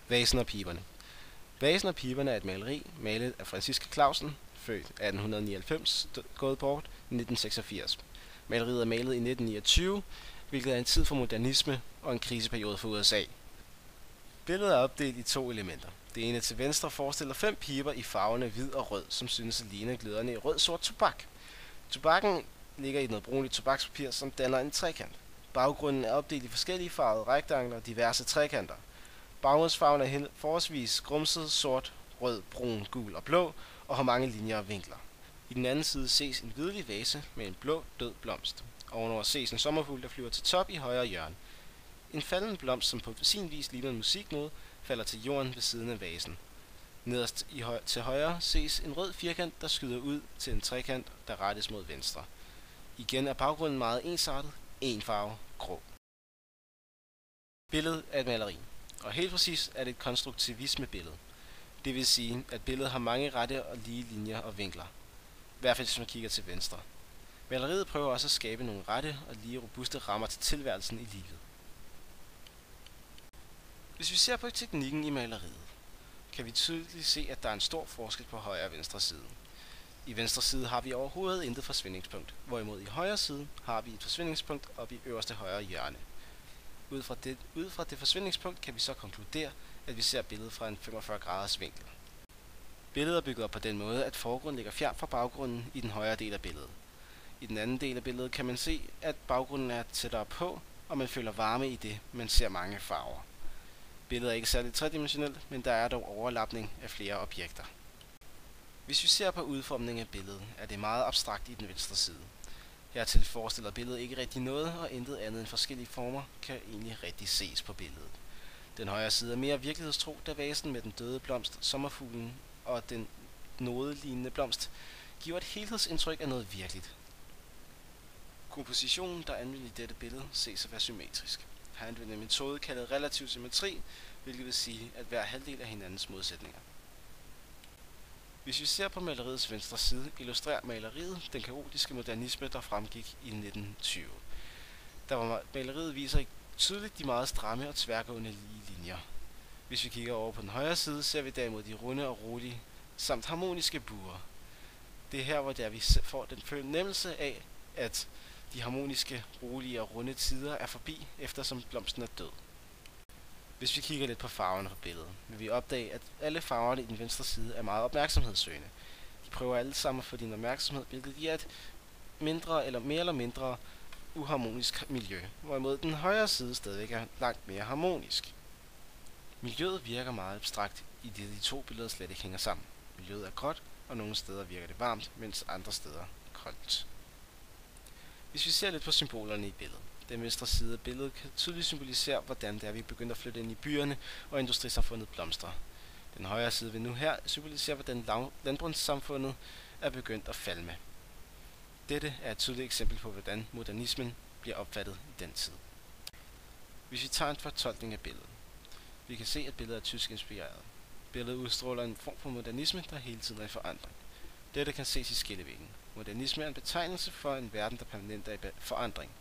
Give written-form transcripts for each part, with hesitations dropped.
Vasen og piberne. Vasen og piberne er et maleri, malet af Franziska Clausen, født 1899, gået bort i 1986. Maleriet er malet i 1929, hvilket er en tid for modernisme og en kriseperiode for USA. Billedet er opdelt i to elementer. Det ene til venstre forestiller 5 piber i farverne hvid og rød, som synes at ligne gløderne i rød-sort tobak. Tobakken ligger i noget brunligt tobakspapir, som danner en trekant. Baggrunden er opdelt i forskellige farvede rektangler og diverse trekanter. Baggrundsfarven er forholdsvis grumset, sort, rød, brun, gul og blå, og har mange linjer og vinkler. I den anden side ses en hvidlig vase med en blå, død blomst. Ovenover ses en sommerfugl, der flyver til top i højre hjørne. En faldende blomst, som på sin vis ligner en musiknode, falder til jorden ved siden af vasen. Nederst til højre ses en rød firkant, der skyder ud til en trekant, der rettes mod venstre. Igen er baggrunden meget ensartet, en farve, grå. Billedet er et maleri, og helt præcis er det et konstruktivisme-billede. Det vil sige, at billedet har mange rette og lige linjer og vinkler. I hvert fald hvis man kigger til venstre. Maleriet prøver også at skabe nogle rette og lige robuste rammer til tilværelsen i livet. Hvis vi ser på teknikken i maleriet, kan vi tydeligt se, at der er en stor forskel på højre og venstre side. I venstre side har vi overhovedet intet forsvindingspunkt, hvorimod i højre side har vi et forsvindingspunkt oppe i øverste højre hjørne. Ud fra det forsvindingspunkt kan vi så konkludere, at vi ser billedet fra en 45 graders vinkel. Billedet er bygget op på den måde, at forgrunden ligger fjernt fra baggrunden i den højre del af billedet. I den anden del af billedet kan man se, at baggrunden er tættere på, og man føler varme i det, man ser mange farver. Billedet er ikke særligt tredimensionelt, men der er dog overlapning af flere objekter. Hvis vi ser på udformningen af billedet, er det meget abstrakt i den venstre side. Hertil forestiller billedet ikke rigtig noget, og intet andet end forskellige former kan egentlig rigtig ses på billedet. Den højre side er mere virkelighedstro, da vasen med den døde blomst, sommerfuglen og den nodelignende blomst giver et helhedsindtryk af noget virkeligt. Kompositionen, der er anvendt i dette billede, ses at være symmetrisk. Her er anvendt en metode kaldet relativ symmetri, hvilket vil sige, at hver halvdel af hinandens modsætninger. Hvis vi ser på maleriets venstre side, illustrerer maleriet den kaotiske modernisme, der fremgik i 1920. Maleriet viser tydeligt de meget stramme og tværgående lige linjer. Hvis vi kigger over på den højre side, ser vi derimod de runde og rolige, samt harmoniske buer. Det er her, hvor vi får den fornemmelse af, at de harmoniske, rolige og runde tider er forbi, eftersom blomsten er død. Hvis vi kigger lidt på farverne på billedet, vil vi opdage, at alle farverne i den venstre side er meget opmærksomhedssøgende. De prøver alle sammen at få din opmærksomhed, hvilket giver et mindre eller mere eller mindre uharmonisk miljø, hvorimod den højre side stadig er langt mere harmonisk. Miljøet virker meget abstrakt, i det de to billeder slet ikke hænger sammen. Miljøet er gråt, og nogle steder virker det varmt, mens andre steder koldt. Hvis vi ser lidt på symbolerne i billedet. Den venstre side af billedet kan tydeligt symbolisere, hvordan det er, vi begynder at flytte ind i byerne, og industrisamfundet blomstrer. Den højre side vil nu her symbolisere, hvordan landbrugssamfundet er begyndt at falme. Dette er et tydeligt eksempel på, hvordan modernismen bliver opfattet i den tid. Hvis vi tager en fortolkning af billedet. Vi kan se, at billedet er tysk inspireret. Billedet udstråler en form for modernisme, der hele tiden er i forandring. Dette kan ses i skillevæggen. Modernisme er en betegnelse for en verden, der permanent er i forandring.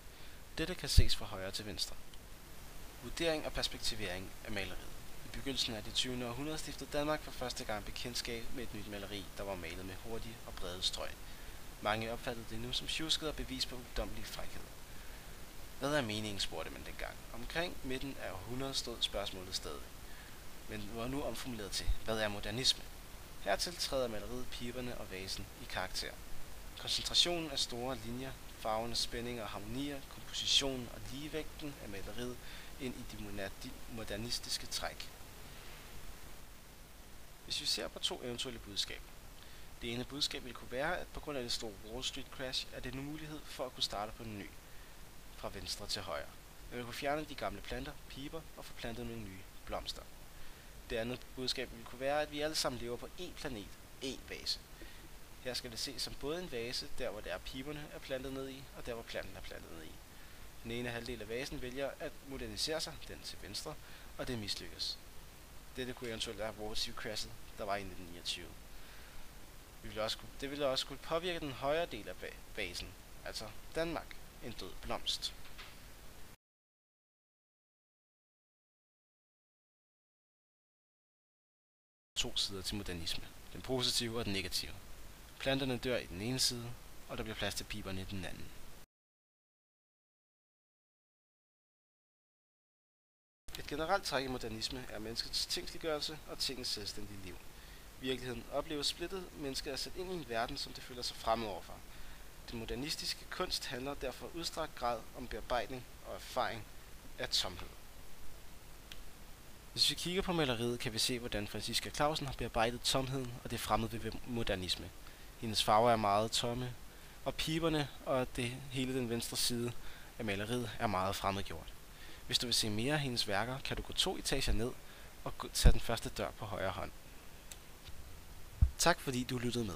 Dette kan ses fra højre til venstre. Vurdering og perspektivering af maleriet. I begyndelsen af det 20. århundrede stiftede Danmark for første gang bekendtskab med et nyt maleri, der var malet med hurtige og brede strøg. Mange opfattede det nu som sjusket og bevis på ugdommelig frækhed. Hvad er meningen, spurgte man dengang. Omkring midten af århundredet stod spørgsmålet stadig. Men var nu omformuleret til, hvad er modernisme? Hertil træder maleriet, piberne og vasen i karakter. Koncentrationen af store linjer, farvernes spænding og harmonier, kompositionen og ligevægten af maleriet ind i de modernistiske træk. Hvis vi ser på to eventuelle budskaber. Det ene budskab vil kunne være, at på grund af det store Wall Street crash er det nu mulighed for at kunne starte på en ny, fra venstre til højre. Man vil kunne fjerne de gamle planter, piber og få plantet nogle nye blomster. Det andet budskab vil kunne være, at vi alle sammen lever på én planet, én vase. Her skal det ses som både en vase, der hvor der er piberne er plantet ned i, og der hvor planten er plantet ned i. Den ene halvdel af vasen vælger at modernisere sig, den til venstre, og det mislykkes. Dette kunne eventuelt være Wall Street crashet, der var i 1929. Det ville også kunne påvirke den højre del af vasen, altså Danmark, en død blomst. to sider til modernisme. Den positive og den negative. Planterne dør i den ene side, og der bliver plads til piberne i den anden. Et generelt træk i modernisme er menneskets tingsliggørelse og tingens selvstændige liv. Virkeligheden opleves splittet, mennesket er sat ind i en verden, som det føler sig fremmed overfor. Den modernistiske kunst handler derfor i udstrakt grad om bearbejdning og erfaring af tomhed. Hvis vi kigger på maleriet, kan vi se, hvordan Franciska Clausen har bearbejdet tomheden og det fremmede ved modernisme. Hendes farver er meget tomme, og piberne og hele den venstre side af maleriet er meget fremmedgjort. Hvis du vil se mere af hendes værker, kan du gå 2 etager ned og tage den første dør på højre hånd. Tak fordi du lyttede med.